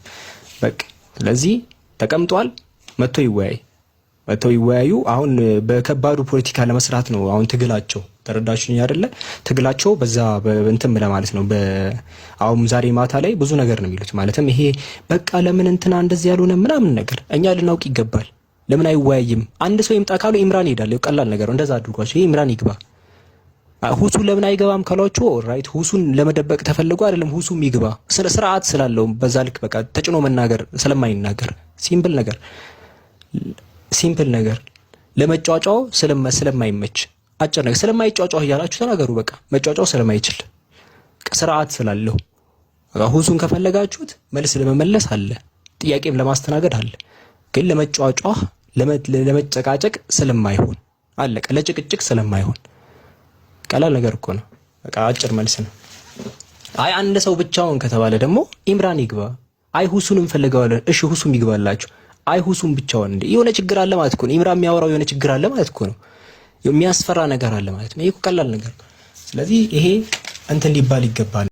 በቃ ስለዚህ ተቀምጧል፣ መጥቶ ይወያይ። ወጥተው ይወያዩ። አሁን በከባዱ ፖለቲካ ለመስራት ነው አሁን ትግላቸው። ተረዳችሁኝ አይደለ? ትግላቸው በዛ እንትን ለማለት ነው። አሁን ዛሬ ማታ ላይ ብዙ ነገር ነው የሚሉት። ማለትም ይሄ በቃ ለምን እንትና እንደዚህ ያልሆነ ምናምን ነገር እኛ ልናውቅ ይገባል። ለምን አይወያይም? አንድ ሰው ይምጣ ካሉ ኢምራን ይሄዳል። ቀላል ነገር ነው። እንደዛ አድርጓቸው። ይሄ ኢምራን ይግባ። ሁሱ ለምን አይገባም ካሏችሁ ኦልራይት፣ ሁሱን ለመደበቅ ተፈልጎ አይደለም። ሁሱም ይግባ። ስርዓት ስላለው በዛ ልክ በቃ ተጭኖ መናገር ስለማይናገር ሲምፕል ነገር ለመጫጫው ስለማይመች አጭር ነገር ስለማይጫጫው እያላችሁ ተናገሩ። በቃ መጫጫው ስለማይችል ስርዓት ስላለው በቃ ሁሱን ከፈለጋችሁት መልስ ለመመለስ አለ፣ ጥያቄም ለማስተናገድ አለ። ግን ለመጫጫው ለመጨቃጨቅ ስለማይሆን አለቀ። ለጭቅጭቅ ስለማይሆን ቀላል ነገር እኮ ነው። በቃ አጭር መልስ ነው። አይ አንድ ሰው ብቻውን ከተባለ ደግሞ ኢምራን ይግባ። አይ ሁሱንም ፈልገዋለን። እሺ ሁሱም ይግባላችሁ። አይ ሁሱም ብቻውን እንደ የሆነ ችግር አለ ማለት እኮ ነው። ኢምራን የሚያወራው የሆነ ችግር አለ ማለት እኮ ነው። የሚያስፈራ ነገር አለ ማለት ነው። ይሄ ቀላል ነገር። ስለዚህ ይሄ እንትን ሊባል ይገባል።